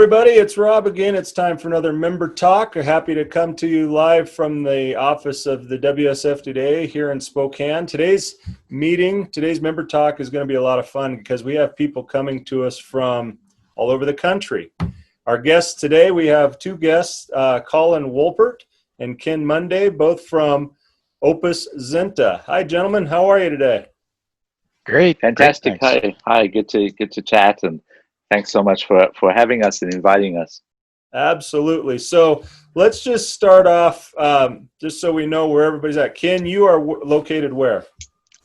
everybody, it's Rob again. It's time for another Member Talk. Happy to come to you live from the office of the WSF today here in Spokane. Today's Member Talk is going to be a lot of fun because we have people coming to us from all over the country. Our guests today, we have two guests, Colin Wolpert and Ken Monday, both from Opus Xenta. Hi, gentlemen. How are you today? Great. Fantastic. Great, Hi. Good to chat, and thanks so much for having us and inviting us. Absolutely. So let's just start off, just so we know where everybody's at. Ken, you are located where?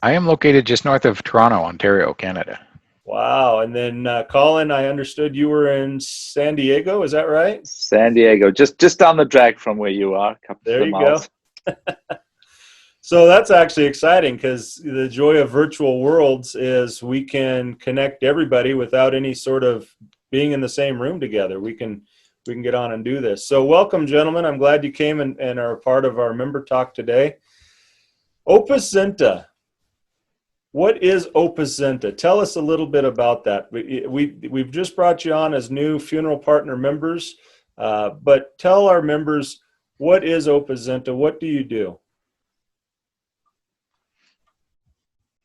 I am located just north of Toronto, Ontario, Canada. Wow. And then Colin, I understood you were in San Diego. Is that right? San Diego, just down the drag from where you are, a couple There of you miles. go. So that's actually exciting because the joy of virtual worlds is we can connect everybody without any sort of being in the same room together. We can get on and do this. So welcome, gentlemen. I'm glad you came and are a part of our Member Talk today. Opus Xenta. What is Opus Xenta? Tell us a little bit about that. We've just brought you on as new funeral partner members, but tell our members, what is Opus Xenta? What do you do?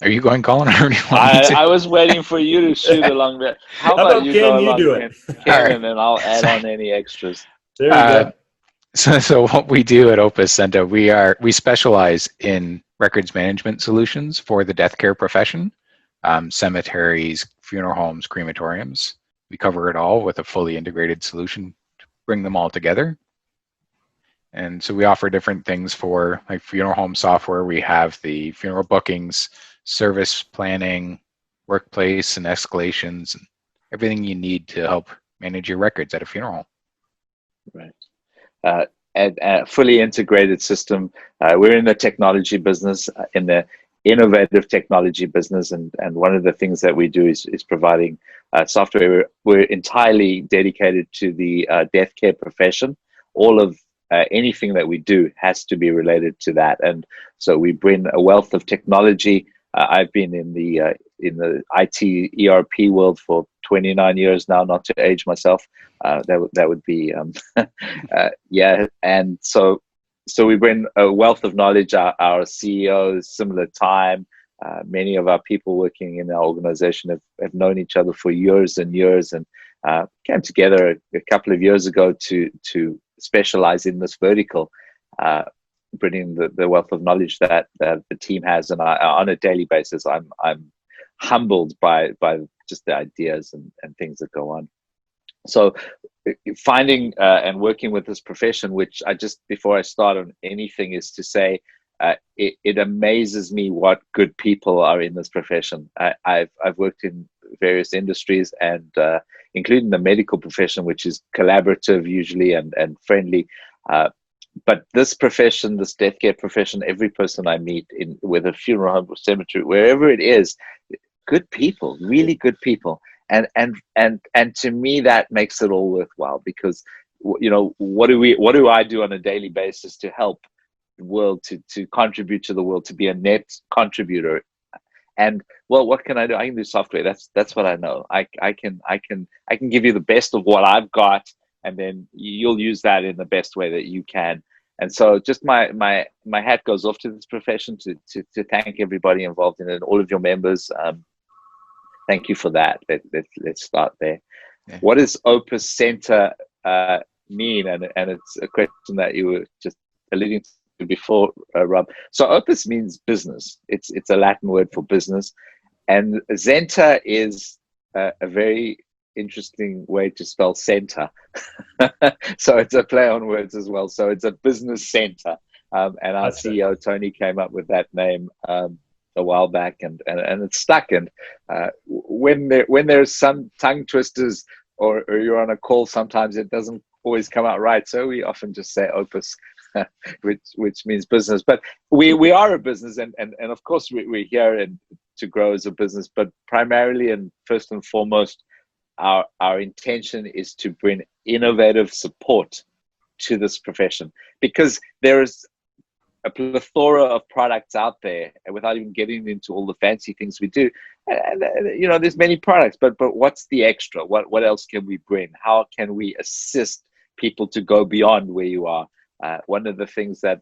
Are you going, Colin, or do you want me to? I was waiting for you to shoot along there. How about you Ken, go you along, do it? Ken, Right. and then I'll add on any extras. There you go. So what we do at Opus Xenta, we specialize in records management solutions for the death care profession, cemeteries, funeral homes, crematoriums. We cover it all with a fully integrated solution to bring them all together. And so we offer different things for like funeral home software. We have the funeral bookings, service planning, workplace and escalations, and everything you need to help manage your records at a funeral home. Right. A fully integrated system. We're in the technology business, in the innovative technology business, and one of the things that we do is providing software. We're entirely dedicated to the death care profession. All of anything that we do has to be related to that, and so we bring a wealth of technology. I've been in the IT ERP world for 29 years now, not to age myself. That would be yeah. And so we bring a wealth of knowledge. Our CEOs, similar time. Many of our people working in our organization have known each other for years and years, and came together a couple of years ago to specialize in this vertical. Bringing the wealth of knowledge that the team has, and on a daily basis, I'm humbled by just the ideas and things that go on. So finding and working with this profession, which before I start on anything, is to say it amazes me what good people are in this profession. I've worked in various industries, and including the medical profession, which is collaborative usually and friendly. But this profession, this death care profession, every person I meet in, whether funeral home or cemetery, wherever it is, good people, really good people. And to me, that makes it all worthwhile, because, you know, what do I do on a daily basis to help the world, to contribute to the world, to be a net contributor? And well, what can I do? I can do software. That's what I know. I can give you the best of what I've got, and then you'll use that in the best way that you can. And so just my hat goes off to this profession to thank everybody involved in it, all of your members. Thank you for that. Let's start there. Yeah. What does Opus Xenta mean? And it's a question that you were just alluding to before, Rob. So Opus means business. It's a Latin word for business. And Xenta is a very interesting way to spell center. So it's a play on words as well. So it's a business center. And our CEO, Tony, came up with that name a while back, and it's stuck. And when there's some tongue twisters or you're on a call, sometimes it doesn't always come out right. So we often just say Opus, which means business. But we are a business, and of course we're here to grow as a business, but primarily and first and foremost, our intention is to bring innovative support to this profession, because there is a plethora of products out there, and without even getting into all the fancy things we do. And you know, there's many products, but what's the extra? What else can we bring? How can we assist people to go beyond where you are? One of the things that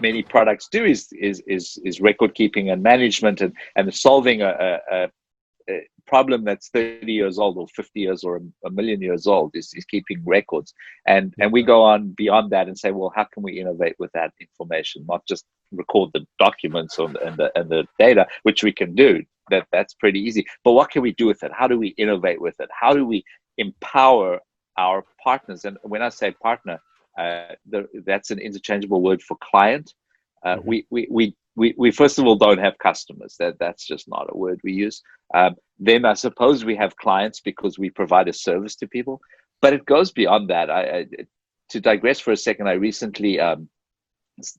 many products do is record keeping and management, and solving a problem that's 30 years old or 50 years or a million years old is keeping records. And we go on beyond that and say, well, how can we innovate with that information? Not just record the documents and the data, which we can do. That's pretty easy. But what can we do with it? How do we innovate with it? How do we empower our partners? And when I say partner, that's an interchangeable word for client. We first of all don't have customers. That's just not a word we use. Then I suppose we have clients because we provide a service to people, but it goes beyond that. To digress for a second, I recently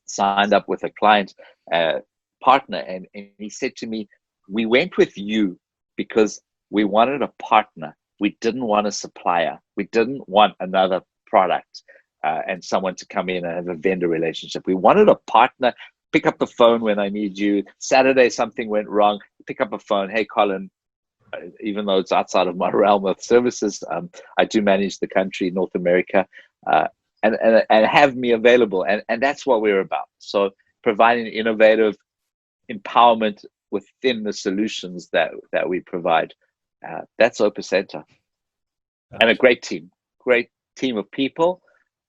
signed up with a client partner, and he said to me, "We went with you because we wanted a partner. We didn't want a supplier. We didn't want another product and someone to come in and have a vendor relationship. We wanted a partner. Pick up the phone when I need you. Saturday, something went wrong. Pick up a phone. Hey, Colin, even though it's outside of my realm of services, I do manage the country, North America, and have me available." And that's what we're about. So providing innovative empowerment within the solutions that we provide. That's Opus Xenta. And a great team of people.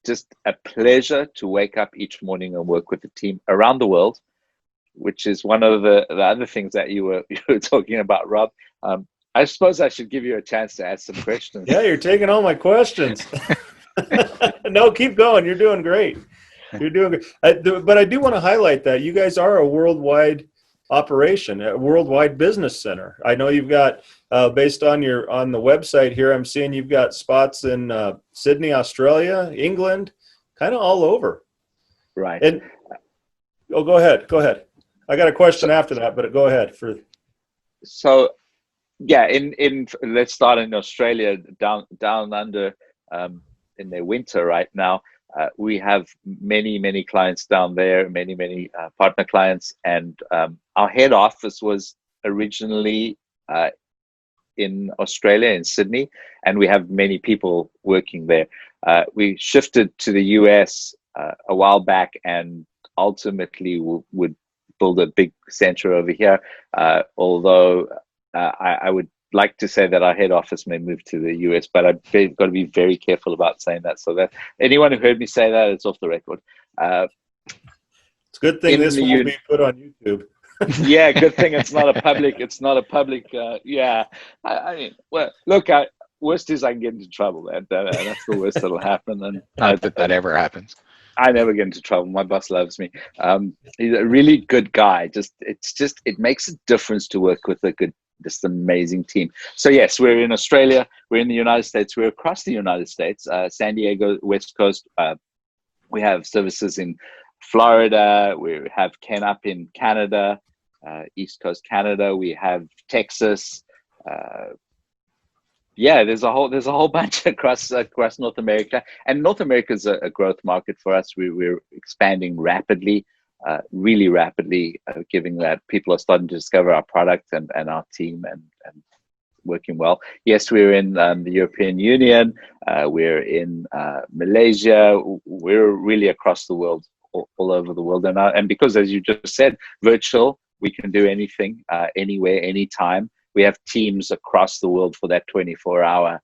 Just a pleasure to wake up each morning and work with a team around the world, which is one of the other things that you were talking about, Rob. I suppose I should give you a chance to ask some questions. Yeah, you're taking all my questions. No, keep going. You're doing great. You're doing good. But I do want to highlight that you guys are a worldwide operation, a worldwide business center. I know you've got, based on the website here, I'm seeing you've got spots in Sydney, Australia, England, kind of all over. Right. And go ahead. I got a question after that, but go ahead. So yeah, let's start in Australia, down under, in their winter right now. We have many clients down there, many partner clients, and our head office was originally in Australia, in Sydney, and we have many people working there. We shifted to the US a while back, and ultimately would build a big center over here, although I would like to say that our head office may move to the US, but I've got to be very careful about saying that, so that anyone who heard me say that, it's off the record. It's a good thing this won't be put on YouTube. Yeah, good thing it's not a public. Yeah, I mean, well, look, worst is I can get into trouble. That's the worst that'll happen. And not that ever happens. I never get into trouble. My boss loves me. He's a really good guy. It makes a difference to work with this amazing team. So yes, we're in Australia, we're in the United States, we're across the United States, San Diego, West Coast. We have services in Florida, we have Ken up in Canada, East Coast Canada, we have Texas. Yeah, there's a whole bunch across North America, and North America is a growth market for us. We're expanding rapidly. Really rapidly, given that people are starting to discover our product and our team and working well. Yes, we're in the European Union, we're in Malaysia, we're really across the world, all over the world. And because, as you just said, virtual, we can do anything, anywhere, anytime. We have teams across the world for that 24-hour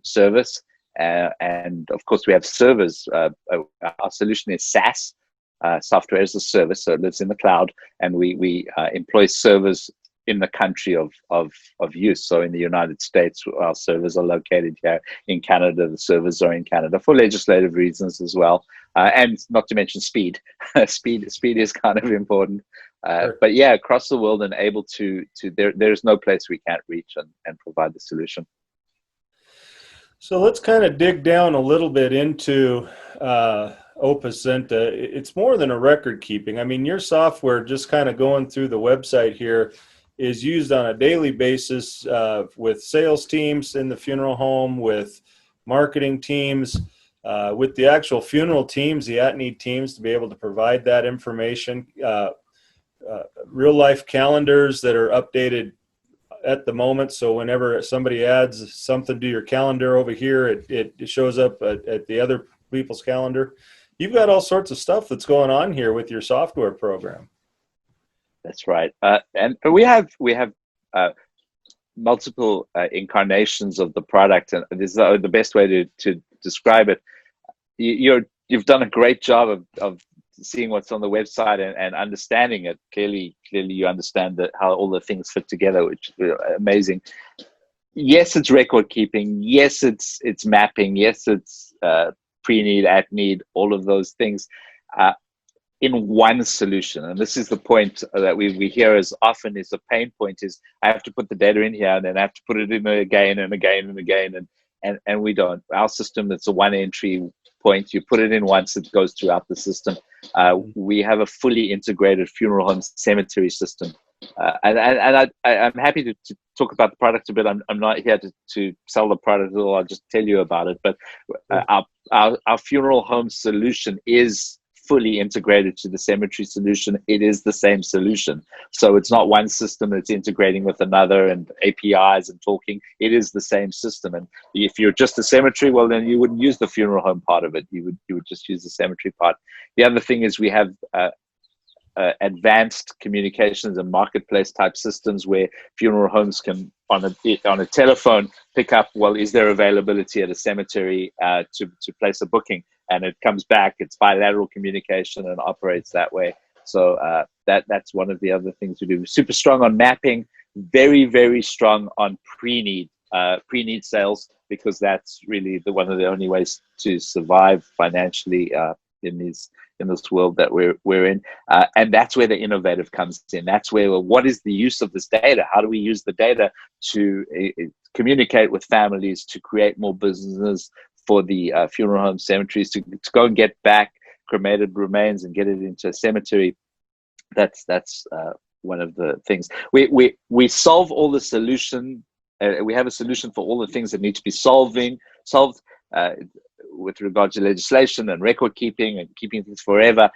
service. And of course, we have servers. Our solution is SaaS. Software as a service, so it lives in the cloud, and we employ servers in the country of use. So in the United States, our servers are located here. In Canada, the servers are in Canada for legislative reasons as well, and not to mention speed. Speed is kind of important. Sure. But yeah, across the world, and able to there's no place we can't reach and provide the solution. So let's kind of dig down a little bit into Opus Xenta. It's more than a record keeping. I mean, your software, just kind of going through the website here, is used on a daily basis with sales teams in the funeral home, with marketing teams. with the actual funeral teams, the at-need teams, to be able to provide that information, real-life calendars that are updated at the moment. So whenever somebody adds something to your calendar over here, it shows up at the other people's calendar. You've got all sorts of stuff that's going on here with your software program. That's right. And we have multiple incarnations of the product, and this is the best way to describe it. You've done a great job of seeing what's on the website and understanding it. Clearly you understand how all the things fit together, which is amazing. Yes, it's record keeping. Yes, it's mapping. Yes, it's pre-need, at-need, all of those things in one solution. And this is the point that we hear as often is the pain point is I have to put the data in here and then I have to put it in again and again and again. And we don't. Our system, it's a one entry point. You put it in once, it goes throughout the system. We have a fully integrated funeral home cemetery system. And I'm happy to talk about the product a bit. I'm not here to sell the product at all. I'll just tell you about it. But our funeral home solution is fully integrated to the cemetery solution. It is the same solution. So it's not one system that's integrating with another and APIs and talking. It is the same system. And if you're just a cemetery, well, then you wouldn't use the funeral home part of it. You would just use the cemetery part. The other thing is we have advanced communications and marketplace type systems where funeral homes can on a telephone pick up, well, is there availability at a cemetery to place a booking? And it comes back, it's bilateral communication and operates that way. So that's one of the other things we do. We're super strong on mapping, very, very strong on pre-need sales, because that's really one of the only ways to survive financially in this world that we're in. And that's where the innovative comes in. That's where, well, what is the use of this data? How do we use the data to communicate with families, to create more business for the funeral home cemeteries, to go and get back cremated remains and get it into a cemetery? That's one of the things. We solve all the solution. We have a solution for all the things that need to be solved with regard to legislation and record keeping and keeping things forever.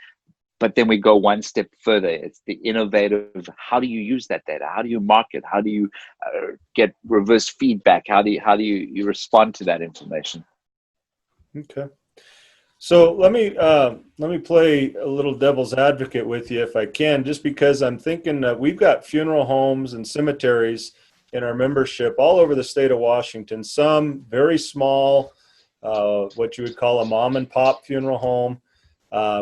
But then we go one step further. It's the innovative. How do you use that data? How do you market? How do you get reverse feedback? How do you respond to that information? Okay. So let me play a little devil's advocate with you if I can, just because I'm thinking that we've got funeral homes and cemeteries in our membership all over the state of Washington, some very small, what you would call a mom and pop funeral home,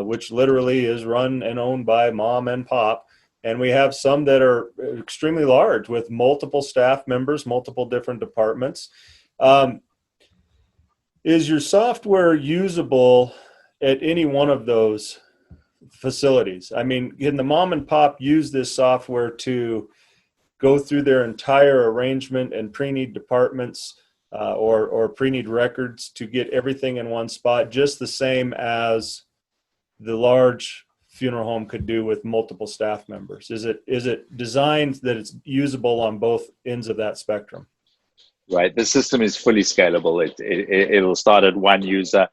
which literally is run and owned by mom and pop. And we have some that are extremely large with multiple staff members, multiple different departments. Is your software usable at any one of those facilities? I mean, can the mom and pop use this software to go through their entire arrangement and pre-need departments or pre-need records to get everything in one spot, just the same as the large funeral home could do with multiple staff members? Is it designed that it's usable on both ends of that spectrum? Right. The system is fully scalable. It'll start at one user.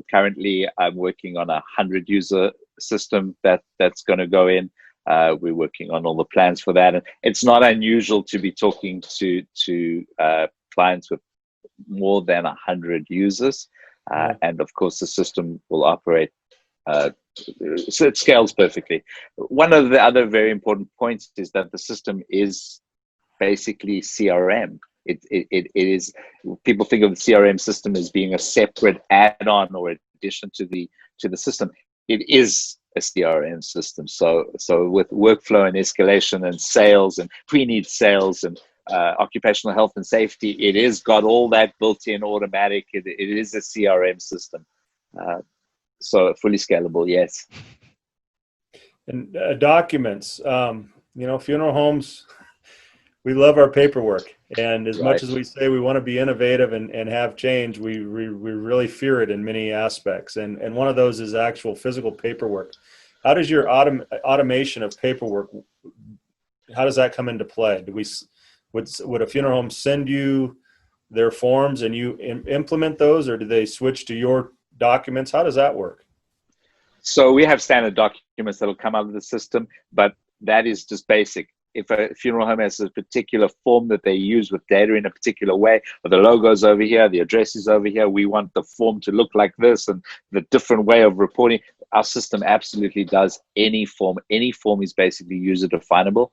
Currently, I'm working on 100-user system that's going to go in. We're working on all the plans for that. And it's not unusual to be talking to clients with more than 100 users. And of course, the system will operate. So it scales perfectly. One of the other very important points is that the system is basically CRM. It is. People think of the CRM system as being a separate add-on or addition to the system. It is a CRM system. So with workflow and escalation and sales and pre-need sales and occupational health and safety, it is got all that built-in automatic. It is a CRM system. So fully scalable, yes. And documents, funeral homes, we love our paperwork. And as much as we say we want to be innovative and have change, we really fear it in many aspects. And one of those is actual physical paperwork. How does your automation of paperwork, how does that come into play? Would a funeral home send you their forms and you implement those, or do they switch to your documents? How does that work? So we have standard documents that will come out of the system, but that is just basic. If a funeral home has a particular form that they use with data in a particular way, or the logo's over here, the address is over here, we want the form to look like this and the different way of reporting, our system absolutely does any form. Any form is basically user definable.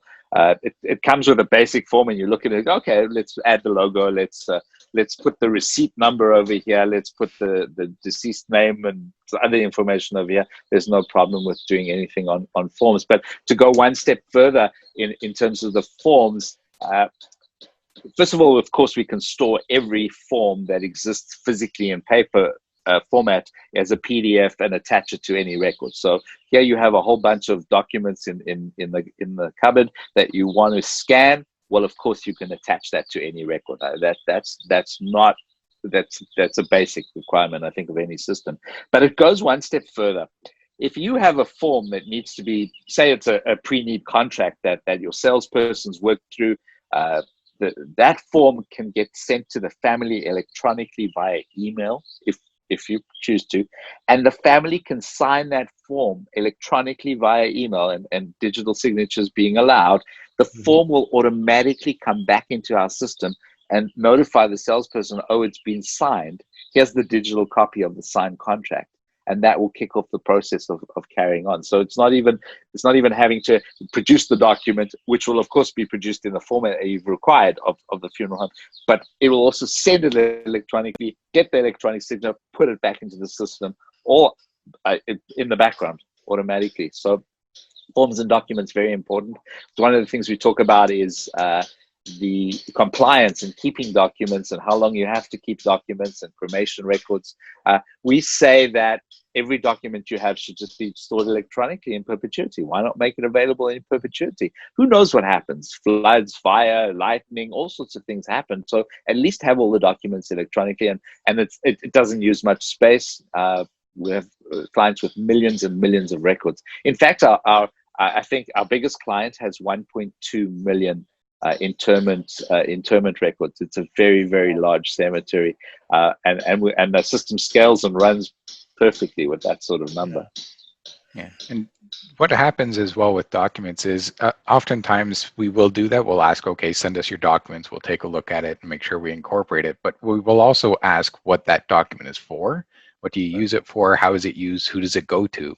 It comes with a basic form and you look at it, okay, let's add the logo, let's put the receipt number over here, let's put the deceased name and other information over here. There's no problem with doing anything on forms. But to go one step further in terms of the forms, first of all, of course, we can store every form that exists physically in paper format as a PDF and attach it to any record. So here you have a whole bunch of documents in the cupboard that you want to scan. Well, of course, you can attach that to any record. That's a basic requirement, I think, of any system. But it goes one step further. If you have a form that needs to be, say it's a pre-need contract that your salesperson's worked through, that form can get sent to the family electronically via email if you choose to, and the family can sign that form electronically via email, and digital signatures being allowed. The form will automatically come back into our system and notify the salesperson, oh, it's been signed. Here's the digital copy of the signed contract. And that will kick off the process of carrying on. So it's not even having to produce the document, which will of course be produced in the format that you've required of the funeral home, but it will also send it electronically, get the electronic signature, put it back into the system, or in the background automatically. So forms and documents, very important. One of the things we talk about is the compliance and keeping documents and how long you have to keep documents and cremation records. We say that every document you have should just be stored electronically in perpetuity. Why not make it available in perpetuity? Who knows what happens? Floods, fire, lightning, all sorts of things happen. So at least have all the documents electronically, and it doesn't use much space. We have clients with millions and millions of records. In fact, I think our biggest client has 1.2 million interment records. It's a very, very large cemetery, and the system scales and runs perfectly with that sort of number. Yeah, and what happens as well with documents is oftentimes we will do that. We'll ask, okay, send us your documents. We'll take a look at it and make sure we incorporate it. But we will also ask what that document is for. What do you use it for? How is it used? Who does it go to? And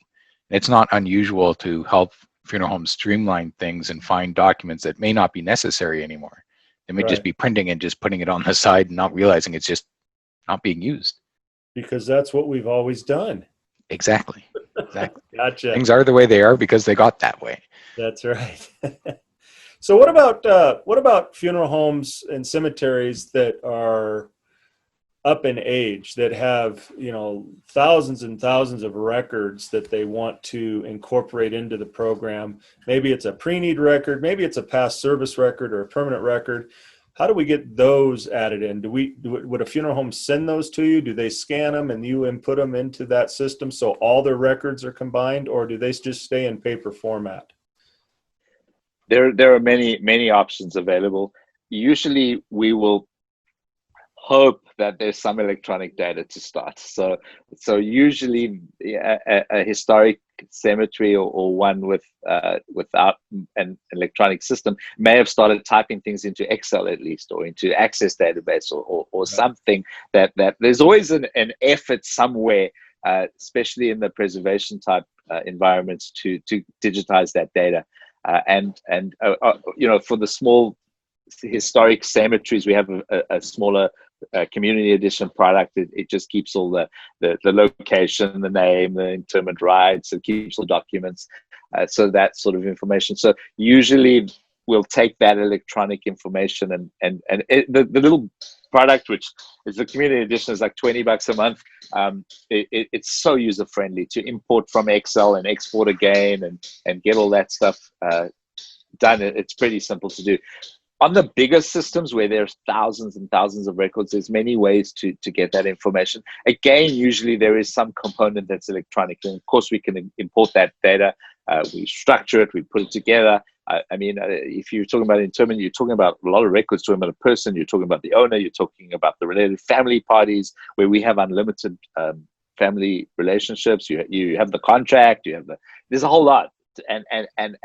it's not unusual to help funeral homes streamline things and find documents that may not be necessary anymore. They may just be printing and just putting it on the side and not realizing it's just not being used. Because that's what we've always done. Exactly. Gotcha. Things are the way they are because they got that way. That's right. So what about funeral homes and cemeteries that are up in age, that have, thousands and thousands of records that they want to incorporate into the program? Maybe it's a pre-need record, maybe it's a past service record or a permanent record. How do we get those added in? Would a funeral home send those to you? Do they scan them and you input them into that system so all their records are combined, or do they just stay in paper format? There are many options available. Usually we will hope that there's some electronic data to start. So usually a historic cemetery or one without an electronic system may have started typing things into Excel at least, or into Access database, or something that there's always an effort somewhere, especially in the preservation type environments, to digitize that data. And for the small historic cemeteries, we have a smaller community edition product. It just keeps all the location, the name, the interment rights. It keeps all documents, so that sort of information. So usually we'll take that electronic information and the little product, which is the community edition, is like $20 a month. It's so user friendly to import from Excel and export again and get all that stuff done. It's pretty simple to do. On the bigger systems where there's thousands and thousands of records, there's many ways to get that information. Again, usually there is some component that's electronic. And of course, we can import that data. We structure it, we put it together. If you're talking about interment, you're talking about a lot of records, you're talking about a person, you're talking about the owner, you're talking about the related family parties, where we have unlimited family relationships. You have the contract. There's a whole lot, and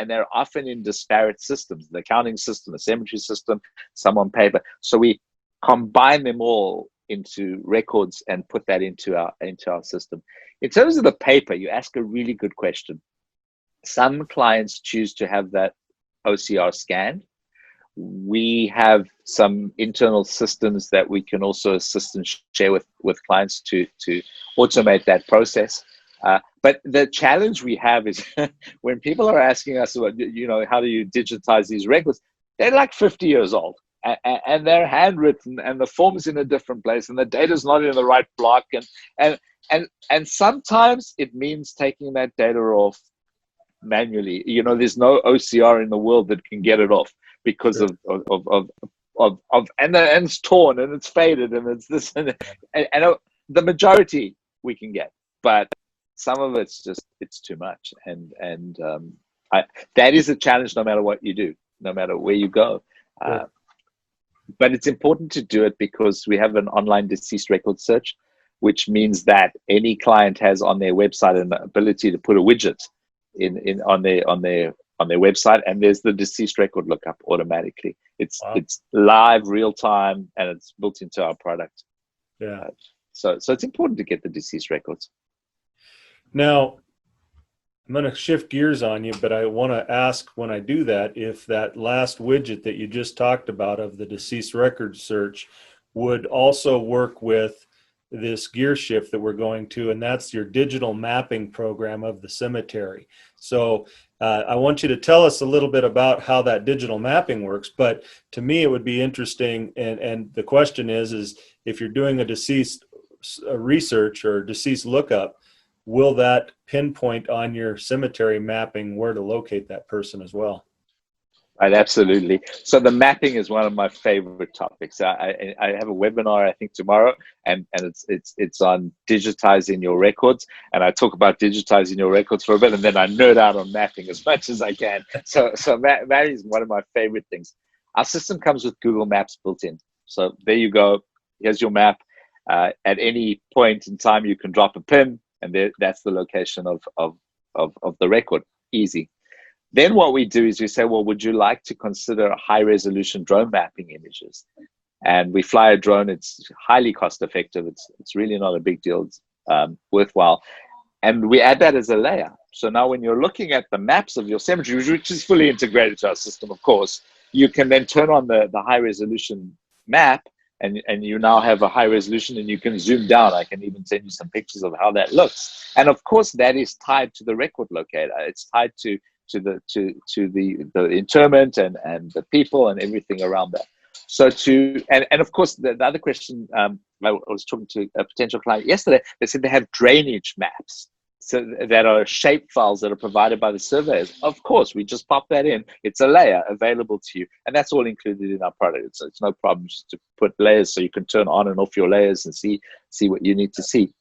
they're often in disparate systems: the accounting system, the cemetery system, some on paper. So we combine them all into records and put that into our system. In terms of the paper, you ask a really good question. Some clients choose to have that OCR scanned. We have some internal systems that we can also assist and share with clients to automate that process. But the challenge we have is when people are asking us, how do you digitize these records? They're like 50 years old. And they're handwritten, and the form's in a different place, and the data's not in the right block, and sometimes it means taking that data off manually. There's no OCR in the world that can get it off because of and it's torn and it's faded and it's this and the majority we can get, but some of it's too much, and that is a challenge no matter what you do, no matter where you go. But it's important to do it because we have an online deceased record search, which means that any client has on their website an ability to put a widget on their website, and there's the deceased record lookup automatically. It's live, real time, and it's built into our product. Yeah. So it's important to get the deceased records. Now, I'm going to shift gears on you, but I want to ask, when I do that, if that last widget that you just talked about of the deceased record search would also work with this gear shift that we're going to, and that's your digital mapping program of the cemetery. So I want you to tell us a little bit about how that digital mapping works, but to me it would be interesting, and the question is if you're doing a deceased research or deceased lookup, will that pinpoint on your cemetery mapping where to locate that person as well? Right, absolutely. So the mapping is one of my favorite topics. I have a webinar, I think, tomorrow, and it's on digitizing your records. And I talk about digitizing your records for a bit, and then I nerd out on mapping as much as I can. So mapping is one of my favorite things. Our system comes with Google Maps built in. So there you go. Here's your map. At any point in time, you can drop a pin, and that's the location of the record. Easy. Then what we do is we say, well, would you like to consider high resolution drone mapping images? And we fly a drone. It's highly cost effective. It's really not a big deal. It's worthwhile. And we add that as a layer. So now when you're looking at the maps of your cemetery, which is fully integrated to our system, of course, you can then turn on the high resolution map, and you now have a high resolution, and you can zoom down. I can even send you some pictures of how that looks. And of course, that is tied to the record locator. It's tied to the interment and the people and everything around that. So and of course the other question, I was talking to a potential client yesterday. They said they have drainage maps, so that are shape files that are provided by the surveyors. Of course, we just pop that in. It's a layer available to you, and that's all included in our product. It's no problem just to put layers, so you can turn on and off your layers and see what you need to see.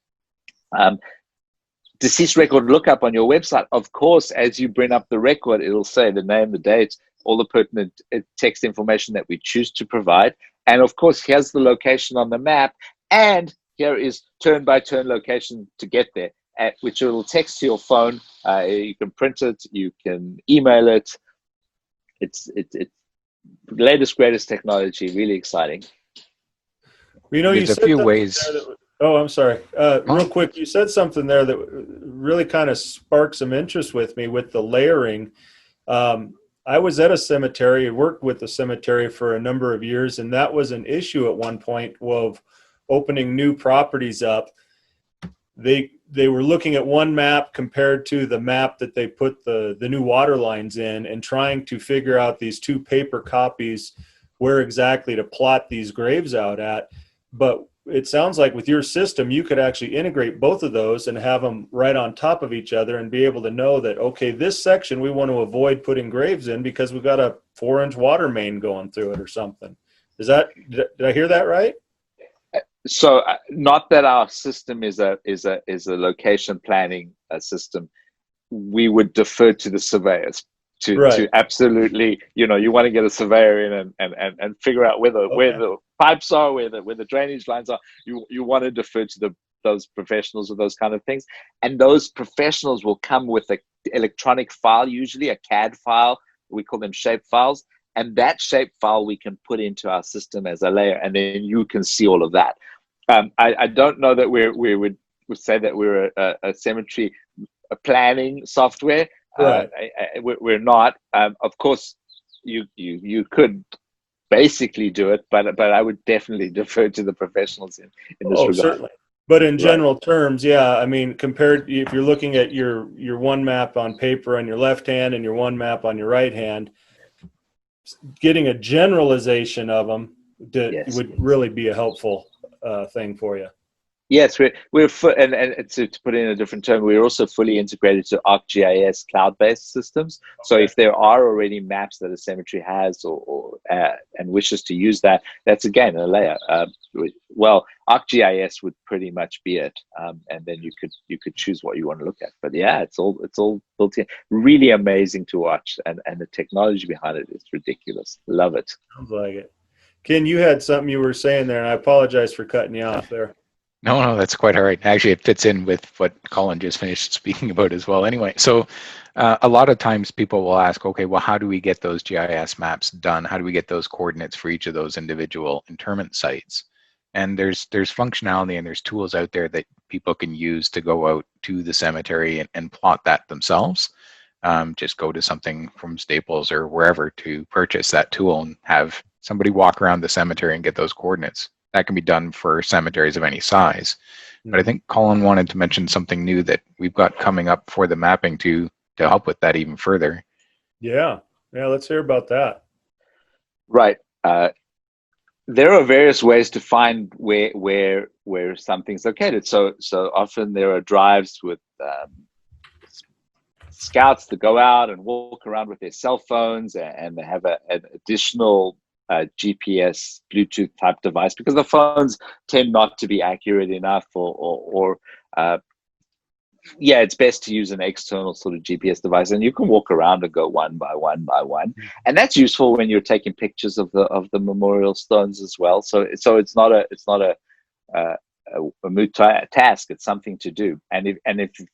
Deceased record lookup on your website. Of course, as you bring up the record, it'll say the name, the date, all the pertinent text information that we choose to provide. And of course, here's the location on the map, and here is turn-by-turn location to get there, which it will text to your phone. You can print it, you can email it. It's latest, greatest technology, really exciting. There's a few ways. Oh, I'm sorry. Real quick, you said something there that really kind of sparked some interest with me with the layering. I was at a cemetery, worked with the cemetery for a number of years, and that was an issue at one point of opening new properties up. They were looking at one map compared to the map that they put the new water lines in, and trying to figure out these two paper copies where exactly to plot these graves out at. But it sounds like with your system, you could actually integrate both of those and have them right on top of each other and be able to know that, okay, this section we want to avoid putting graves in because we've got a 4-inch water main going through it or something. Did I hear that right? So not that our system is a location planning system. We would defer to the surveyors to absolutely, you want to get a surveyor in and figure out where the pipes are, where the drainage lines are. You want to defer to the those professionals with those kind of things. And those professionals will come with an electronic file, usually a CAD file. We call them shape files. And that shape file we can put into our system as a layer, and then you can see all of that. I don't know that we would say that we're a cemetery planning software. Right. We're not. Of course, you could basically do it, but I would definitely defer to the professionals in this regard. Certainly. But in Right. general terms, yeah, I mean, compared, if you're looking at your one map on paper on your left hand and your one map on your right hand, getting a generalization of them Yes. would really be a helpful thing for you. Yes, and to put it in a different term, we're also fully integrated to ArcGIS cloud-based systems. So if there are already maps that a cemetery has and wishes to use that, that's again a layer. Well, ArcGIS would pretty much be it, and then you could choose what you want to look at. But yeah, it's all built in. Really amazing to watch, and the technology behind it is ridiculous. Love it. Sounds like it. Ken, you had something you were saying there, and I apologize for cutting you off there. No, that's quite all right. Actually, it fits in with what Colin just finished speaking about as well. Anyway, so a lot of times people will ask, okay, well, how do we get those GIS maps done? How do we get those coordinates for each of those individual interment sites? And there's functionality and there's tools out there that people can use to go out to the cemetery and plot that themselves. Just go to something from Staples or wherever to purchase that tool and have somebody walk around the cemetery and get those coordinates. That can be done for cemeteries of any size. But I think Colin wanted to mention something new that we've got coming up for the mapping to help with that even further. Yeah, let's hear about that. Right. There are various ways to find where something's located. So often there are drives with scouts that go out and walk around with their cell phones, and they have an additional GPS Bluetooth type device, because the phones tend not to be accurate enough, or it's best to use an external sort of GPS device, and you can walk around and go one by one by one, and that's useful when you're taking pictures of the memorial stones as well. So it's not a moot task. It's something to do, and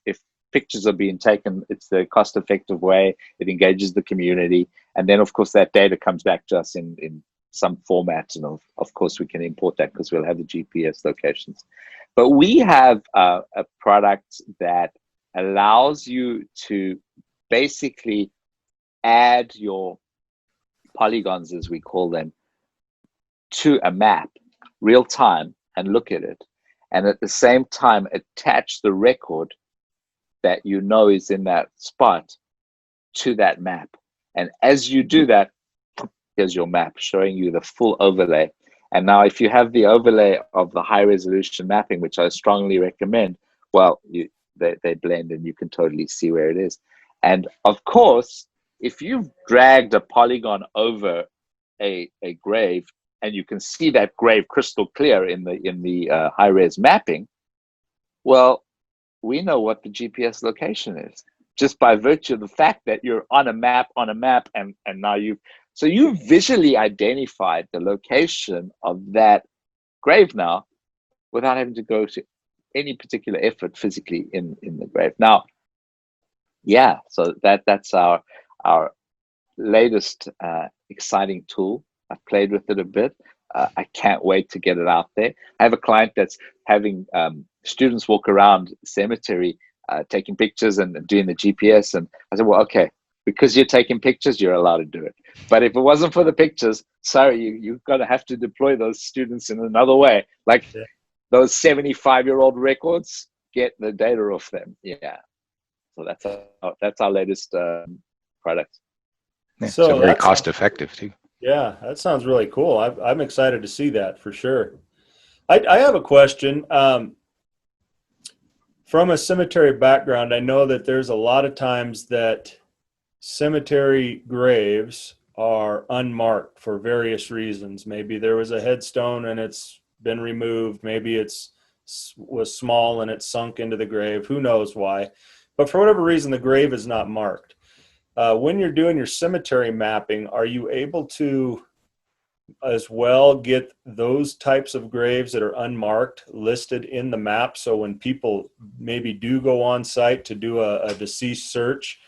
if pictures are being taken, it's the cost-effective way. It engages the community, and then of course that data comes back to us in some format, and of course we can import that because we'll have the GPS locations. But we have a product that allows you to basically add your polygons, as we call them, to a map real time and look at it, and at the same time attach the record that you know is in that spot to that map. And as you do that, here's your map showing you the full overlay. And now if you have the overlay of the high resolution mapping, which I strongly recommend, well, they blend and you can totally see where it is. And of course, if you've dragged a polygon over a grave and you can see that grave crystal clear in the high res mapping, well, we know what the GPS location is just by virtue of the fact that you're on a map, and now you've visually identified the location of that grave now without having to go to any particular effort physically in the grave. Now, so that's our latest exciting tool. I've played with it a bit. I can't wait to get it out there. I have a client that's having students walk around the cemetery taking pictures and doing the GPS. And I said, well, okay, because you're taking pictures, you're allowed to do it. But if it wasn't for the pictures, sorry, you're going to have to deploy those students in another way. Like those 75-year-old records, get the data off them. Yeah. So that's our latest product. Yeah, so very cost effective too. Yeah, that sounds really cool. I'm excited to see that for sure. I have a question. From a cemetery background, I know that there's a lot of times that cemetery graves are unmarked for various reasons. Maybe there was a headstone and it's been removed. Maybe was small and it sunk into the grave. Who knows why? But for whatever reason, the grave is not marked. When you're doing your cemetery mapping, are you able to as well get those types of graves that are unmarked listed in the map, so when people maybe do go on site to do a deceased search,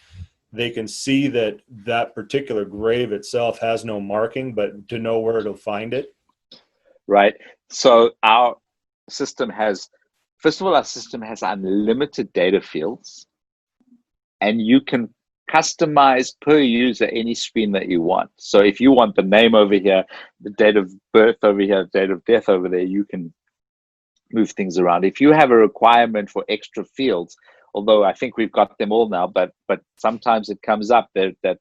they can see that that particular grave itself has no marking, but to know where to find it? Right. So our system has, first of all, our system has unlimited data fields, and you can customize per user any screen that you want. So if you want the name over here, the date of birth over here, date of death over there, you can move things around. If you have a requirement for extra fields, although I think we've got them all now, but sometimes it comes up that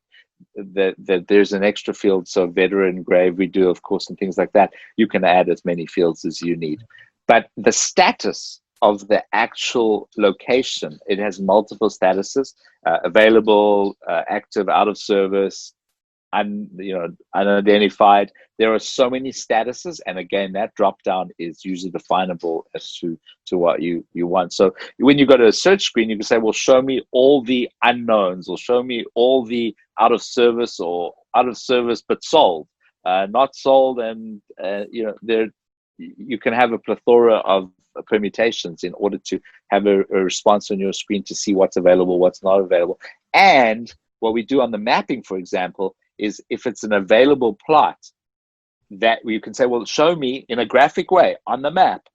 there's an extra field. So veteran grave we do, of course, and things like that. You can add as many fields as you need. But the status of the actual location, it has multiple statuses, available, active, out of service, unidentified. There are so many statuses, and again, that drop down is usually definable as to what you want. So when you go to a search screen, you can say, well, show me all the unknowns, or show me all the out of service, or out of service but sold, not sold, and there you can have a plethora of permutations in order to have a response on your screen to see what's available, what's not available. And what we do on the mapping, for example, is if it's an available plot, that you can say, well, show me in a graphic way on the map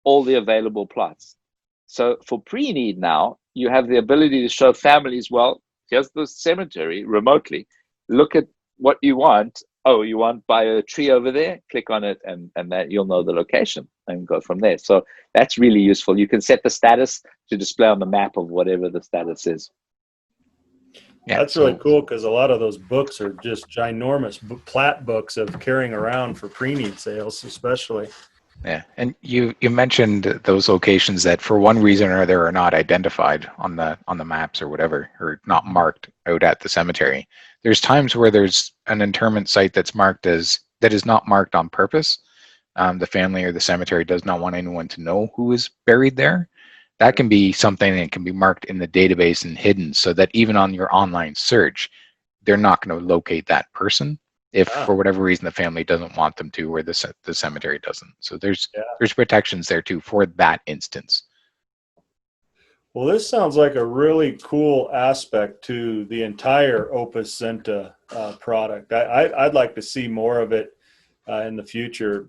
all the available plots. So for pre-need now, you have the ability to show families, well, here's the cemetery remotely. Look at what you want. Oh, you want by a tree over there? Click on it, and that you'll know the location and go from there. So that's really useful. You can set the status to display on the map of whatever the status is. Yeah, that's really cool, because a lot of those books are just ginormous plat books of carrying around for pre-need sales, especially. Yeah, and you mentioned those locations that for one reason or other are not identified on the maps or whatever, or not marked out at the cemetery. There's times where there's an interment site that is not marked on purpose. The family or the cemetery does not want anyone to know who is buried there. That can be something that can be marked in the database and hidden, so that even on your online search, they're not going to locate that person if for whatever reason the family doesn't want them to, or the cemetery doesn't. So there's protections there too for that instance. Well, this sounds like a really cool aspect to the entire Opus Xenta product. I'd like to see more of it in the future.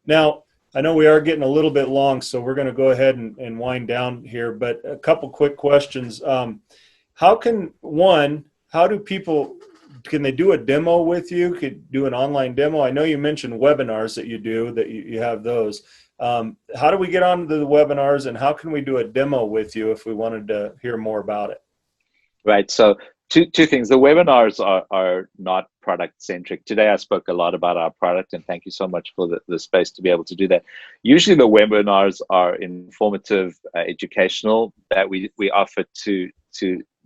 Now, I know we are getting a little bit long, so we're going to go ahead and wind down here, but a couple quick questions. Can they do a demo with you? Could do an online demo? I know you mentioned webinars that you do, that you have those. How do we get on to the webinars, and how can we do a demo with you if we wanted to hear more about it? Right. So two things. The webinars are not product centric. Today I spoke a lot about our product, and thank you so much for the space to be able to do that. Usually the webinars are informative, educational, that we offer to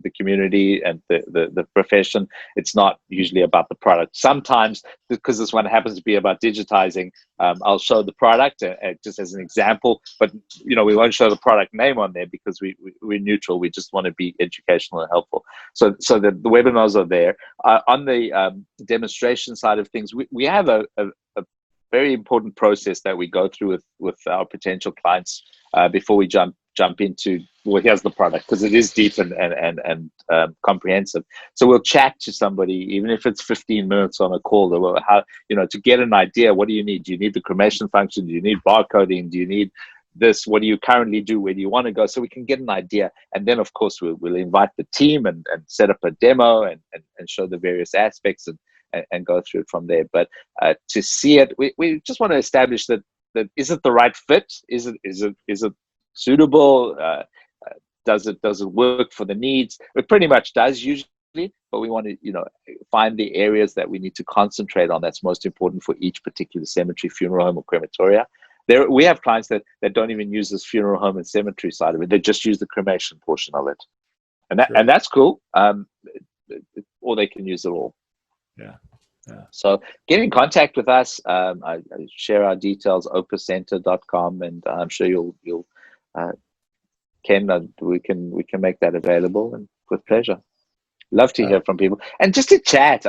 the community and the profession. It's not usually about the product. Sometimes, because this one happens to be about digitizing, I'll show the product just as an example, but we won't show the product name on there because we're neutral. We just want to be educational and helpful. So the webinars are there. On the demonstration side of things, we have a very important process that we go through with our potential clients before we jump into, well, here's the product, because it is deep and comprehensive. So we'll chat to somebody, even if it's 15 minutes on a call, to get an idea. What do you need? Do you need the cremation function? Do you need barcoding? Do you need this? What do you currently do? Where do you want to go? So we can get an idea. And then, of course, we'll invite the team and set up a demo and show the various aspects and go through it from there. But to see it, we just want to establish that is it the right fit? Is it suitable? Does it work for the needs? It pretty much does usually, but we want to find the areas that we need to concentrate on that's most important for each particular cemetery, funeral home, or crematoria. We have clients that don't even use this funeral home and cemetery side of it. They just use the cremation portion of it, and that's cool. Or they can use it all. Yeah. So get in contact with us. I share our details, opusxenta.com, and I'm sure you'll Ken, we can make that available, and with pleasure. Love to hear from people, and just to chat.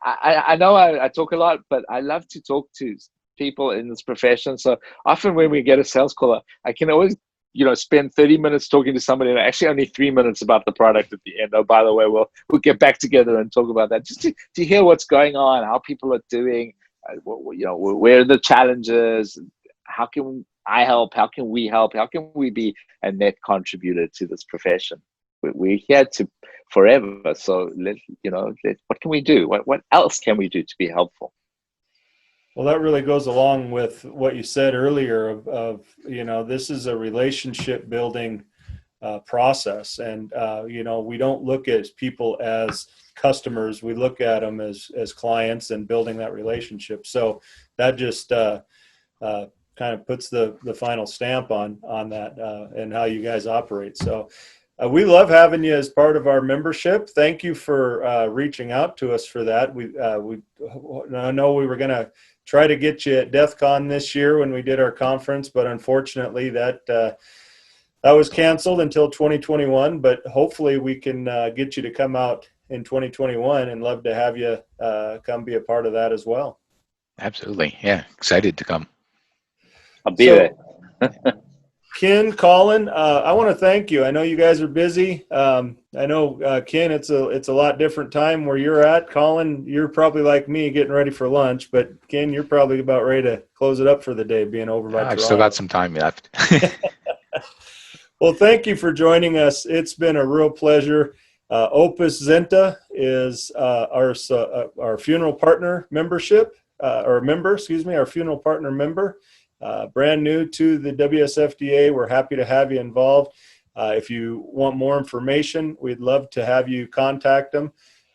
I know I talk a lot, but I love to talk to people in this profession. So often when we get a sales call, I can always, spend 30 minutes talking to somebody and actually only 3 minutes about the product at the end. Oh, by the way, we'll get back together and talk about that, just to hear what's going on, how people are doing, where are the challenges, how can I help, how can we help, how can we be a net contributor to this profession. We're here forever. So what can we do? What else can we do to be helpful? Well, that really goes along with what you said earlier of this is a relationship building process. And, we don't look at people as customers. We look at them as clients and building that relationship. So that just kind of puts the final stamp on that and how you guys operate. So we love having you as part of our membership. Thank you for reaching out to us for that. I know we were going to try to get you at DEF CON this year when we did our conference, but unfortunately that was canceled until 2021. But hopefully we can get you to come out in 2021, and love to have you come be a part of that as well. Absolutely. Yeah. Excited to come. I'll be there. Ken, Colin, I want to thank you. I know you guys are busy. I know, Ken, it's a lot different time where you're at. Colin, you're probably like me getting ready for lunch, but Ken, you're probably about ready to close it up for the day, being over by Toronto. I've still got some time left. Well, thank you for joining us. It's been a real pleasure. Opus Xenta is our funeral partner membership, our funeral partner member. Brand new to the WSFDA. We're happy to have you involved. If you want more information, we'd love to have you contact them.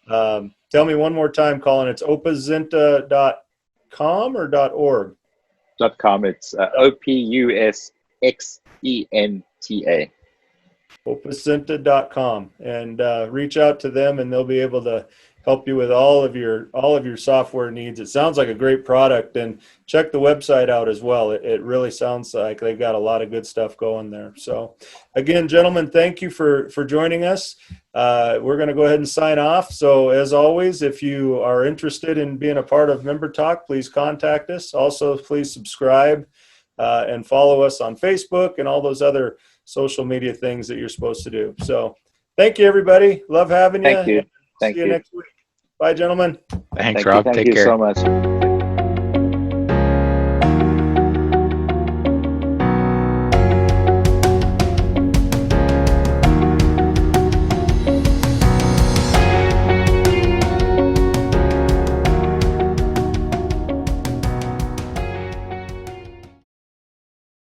Tell me one more time, Colin. It's opusxenta.com or .org? .com. It's OPUSXENTA. opusxenta.com, and reach out to them, and they'll be able to help you with all of your software needs. It sounds like a great product, and check the website out as well. It really sounds like they've got a lot of good stuff going there. So again, gentlemen, thank you for joining us. We're going to go ahead and sign off. So as always, if you are interested in being a part of MemberTalk, please contact us. Also, please subscribe and follow us on Facebook and all those other social media things that you're supposed to do. So thank you, everybody. Love having you. Thank you. See you next week. Bye, gentlemen. Thanks, Rob. Thank Take you care. so much.